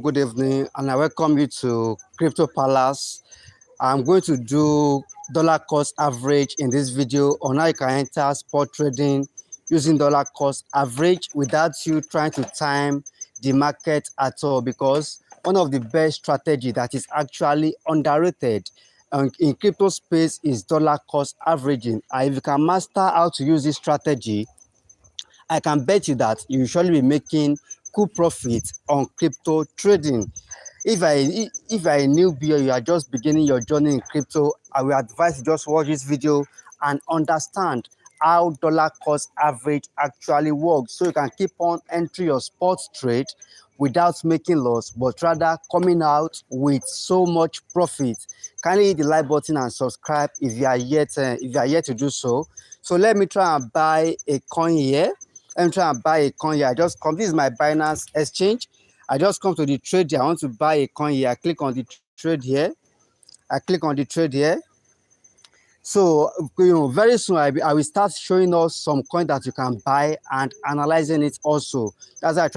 Good evening, and I welcome you to Crypto Palace. I'm going to do dollar cost average in this video on how you can enter spot trading using dollar cost average without you trying to time the market at all, because one of the best strategy that is actually underrated in crypto space is dollar cost averaging. And if you can master how to use this strategy, I can bet you that you will surely be making cool profit on crypto trading. If I a newbie or you are just beginning your journey in crypto, I will advise you just watch this video and understand how dollar cost average actually works, so you can keep on entering your sports trade without making loss, but rather coming out with so much profit. Kindly hit the like button and subscribe if you are yet to do so. So let me try and buy a coin here. Let me try and buy a coin here. I just come. This is my Binance exchange. I just come to the trade here. I want to buy a coin here. I click on the trade here. I click on the trade here. So, very soon I will start showing us some coin that you can buy and analyzing it also. That's why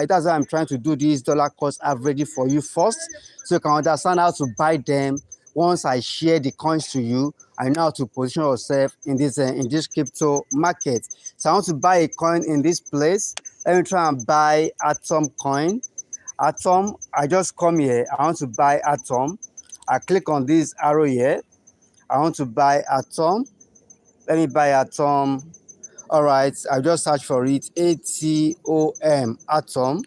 that's why I'm trying to do this dollar cost average for you first, so you can understand how to buy them. Once I share the coins to you, I know how to position yourself in this crypto market. So I want to buy a coin in this place. Let me try and buy Atom coin. Atom, I just come here. I want to buy Atom. I click on this arrow here. I want to buy Atom. Let me buy Atom. All right, I just search for it. ATOM Atom.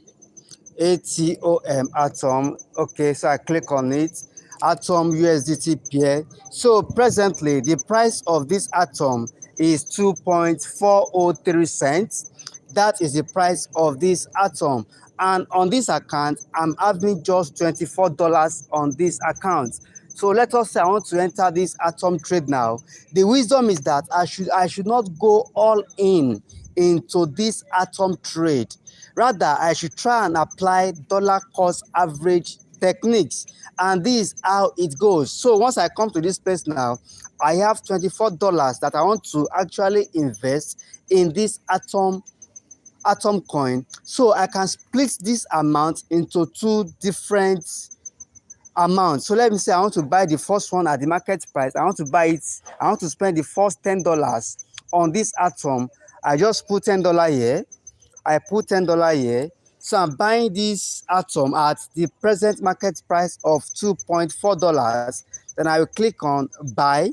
ATOM Atom. Okay, so I click on it. Atom USDT pair. So presently, the price of this Atom is 2.403 cents. That is the price of this Atom. And on this account, I'm having just $24 on this account. So let us say I want to enter this Atom trade now. The wisdom is that I should not go all in into this Atom trade. Rather, I should try and apply dollar cost average techniques, and this is how it goes. So once I come to this place now, I have $24 that I want to actually invest in this Atom coin. So I can split this amount into two different amount. So let me say I want to buy the first one at the market price. I want to spend the first $10 on this Atom. I just put $10 here. I put $10 here. So I'm buying this Atom at the present market price of $2.4. Then I will click on buy.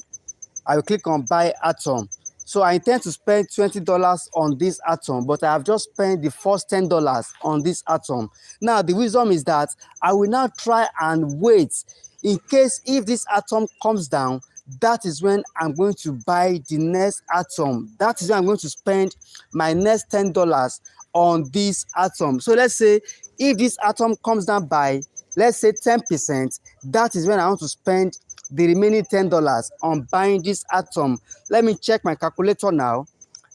I will click on buy Atom. So I intend to spend $20 on this Atom, but I have just spent the first $10 on this Atom. Now, the wisdom is that I will now try and wait. In case if this Atom comes down, that is when I'm going to buy the next Atom. That is when I'm going to spend my next $10 on this Atom. So let's say if this Atom comes down by, let's say 10%, that is when I want to spend the remaining $10 on buying this Atom. Let me check my calculator now.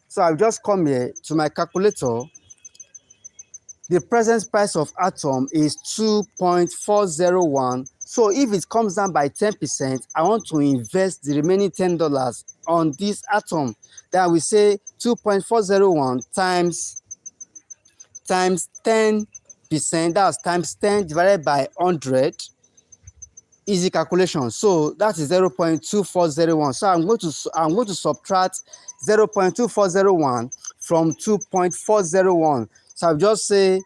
So I'll just come here to my calculator. The present price of Atom is 2.401. So if it comes down by 10%, I want to invest the remaining $10 on this Atom. Then we say 2.401 times 10%, that's times 10 divided by 100. Easy calculation. So that is 0.2401. So I'm going to subtract 0.2401 from 2.401. So I'll just say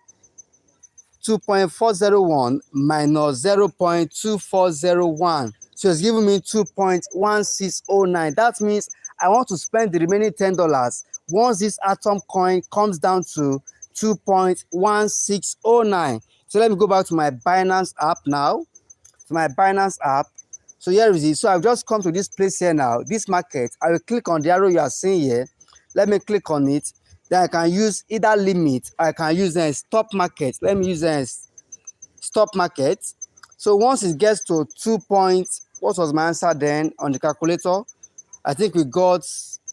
2.401 minus 0.2401. So it's giving me 2.1609. That means I want to spend the remaining $10 once this Atom coin comes down to 2.1609. So let me go back to my Binance app now. To my Binance app. So here is it. So I've just come to this place here now, this market. I will click on the arrow you are seeing here. Let me click on it. Then I can use either limit, or I can use a stop market. Let me use a stop market. So once it gets to 2 points, what was my answer then on the calculator? I think we got,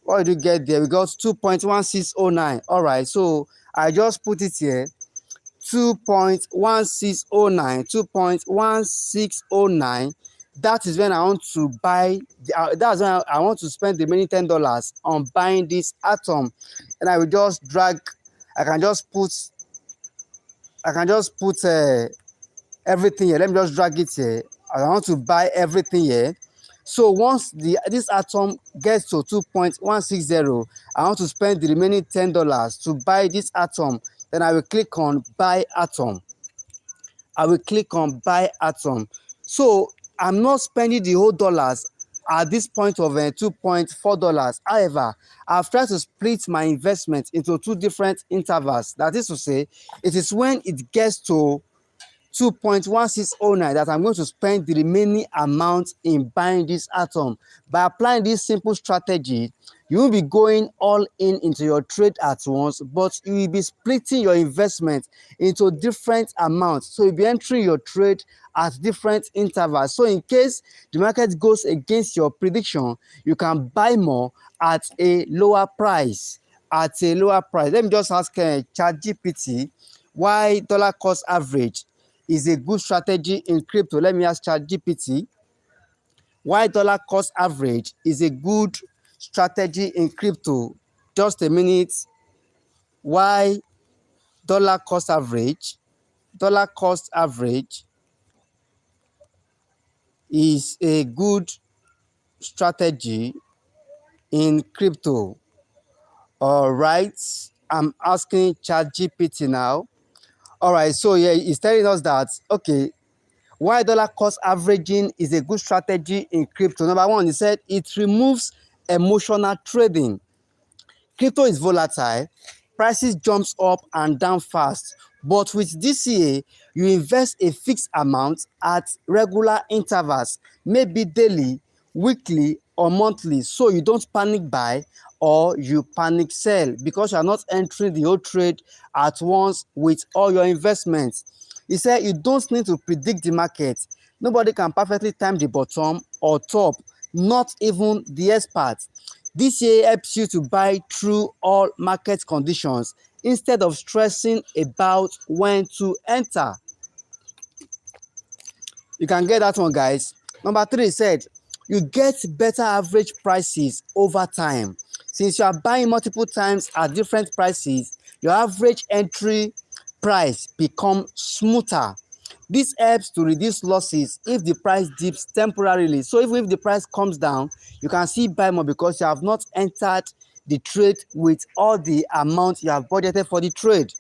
what did we get there? We got 2.1609. All right, so I just put it here. 2.1609, 2.1609. That is when I want to buy. That's when I want to spend the remaining $10 on buying this Atom, and I will just drag. I can just put everything here. Let me just drag it here. I want to buy everything here. So once this atom gets to 2.160, I want to spend the remaining $10 to buy this atom. Then I will click on buy atom. I will click on buy atom. So I'm not spending the whole dollars at this point of $2.4. However, I've tried to split my investment into two different intervals. That is to say, it is when it gets to 2.1609 that I'm going to spend the remaining amount in buying this atom. By applying this simple strategy, you won't be going all in into your trade at once, but you will be splitting your investment into different amounts. So you'll be entering your trade at different intervals. So in case the market goes against your prediction, you can buy more at a lower price. Let me just ask ChatGPT why dollar cost average is a good strategy in crypto. Let me ask ChatGPT why dollar cost average is a good strategy in crypto. Just a minute. Why dollar cost average is a good strategy in crypto. All right, I'm asking ChatGPT now. All right, so yeah, it's telling us that, okay, why dollar cost averaging is a good strategy in crypto. Number one, he said it removes emotional trading. Crypto is volatile, prices jumps up and down fast, but with DCA, you invest a fixed amount at regular intervals, maybe daily, weekly, or monthly, so you don't panic buy or you panic sell because you are not entering the whole trade at once with all your investments. He said you don't need to predict the market. Nobody can perfectly time the bottom or top, not even the experts. This year helps you to buy through all market conditions instead of stressing about when to enter. You can get that one, guys. Number three said, you get better average prices over time. Since you are buying multiple times at different prices, your average entry price becomes smoother. This helps to reduce losses if the price dips temporarily. So even if the price comes down, you can still buy more because you have not entered the trade with all the amount you have budgeted for the trade.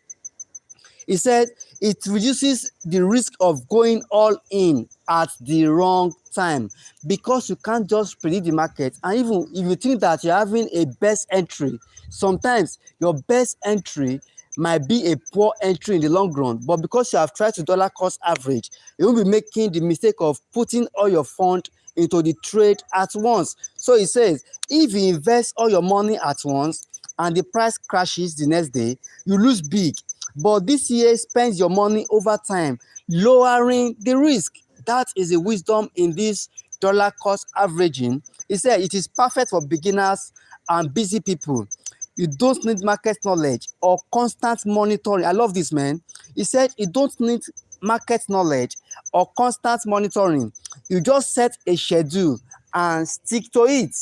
He said it reduces the risk of going all in at the wrong time because you can't just predict the market. And even if you think that you're having a best entry, sometimes your best entry might be a poor entry in the long run, but because you have tried to dollar cost average, you won't be making the mistake of putting all your fund into the trade at once. So he says if you invest all your money at once and the price crashes the next day, you lose big. But this year spends your money over time, lowering the risk. That is the wisdom in this dollar cost averaging. He said it is perfect for beginners and busy people. You don't need market knowledge or constant monitoring. I love this, man. He said you don't need market knowledge or constant monitoring. You just set a schedule and stick to it.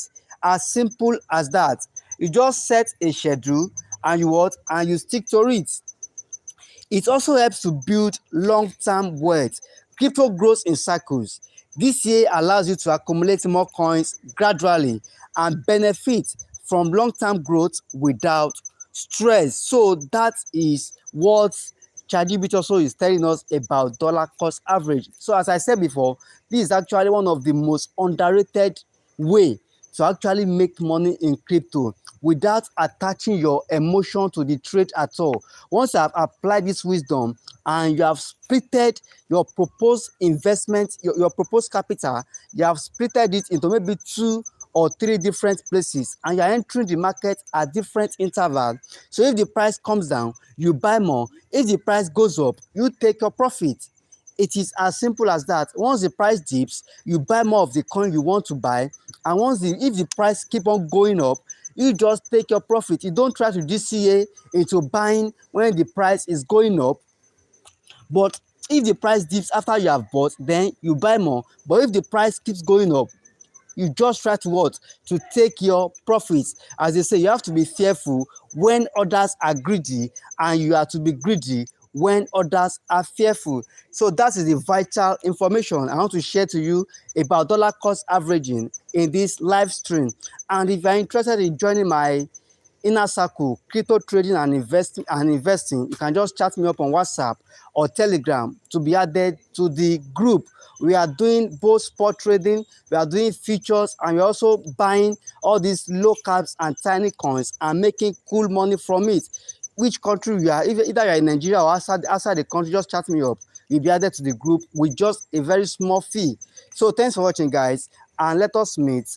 As simple as that. You just set a schedule and you stick to it. It also helps to build long-term wealth. Crypto grows in cycles. This year allows you to accumulate more coins gradually and benefit from long-term growth without stress. So that is what ChatGPT also is telling us about dollar cost average. So as I said before, this is actually one of the most underrated way to actually make money in crypto without attaching your emotion to the trade at all. Once you have applied this wisdom and you have splitted your proposed investment, your proposed capital, you have splitted it into maybe 2 or 3 different places and you are entering the market at different intervals. So if the price comes down, you buy more. If the price goes up, you take your profit. It is as simple as that. Once the price dips, you buy more of the coin you want to buy, and if the price keep on going up, you just take your profit. You don't try to DCA into buying when the price is going up. But if the price dips after you have bought, then you buy more. But if the price keeps going up, you just try to what? To take your profits. As they say, you have to be fearful when others are greedy, and you are to be greedy when others are fearful. So that is the vital information I want to share to you about dollar cost averaging in this live stream. And if you are interested in joining my inner circle, crypto trading and investing, you can just chat me up on WhatsApp or Telegram to be added to the group. We are doing both spot trading, we are doing futures, and we're also buying all these low caps and tiny coins and making cool money from it. Which country you are, either you are in Nigeria or outside the country, just chat me up. You'll be added to the group with just a very small fee. So thanks for watching, guys, and let us meet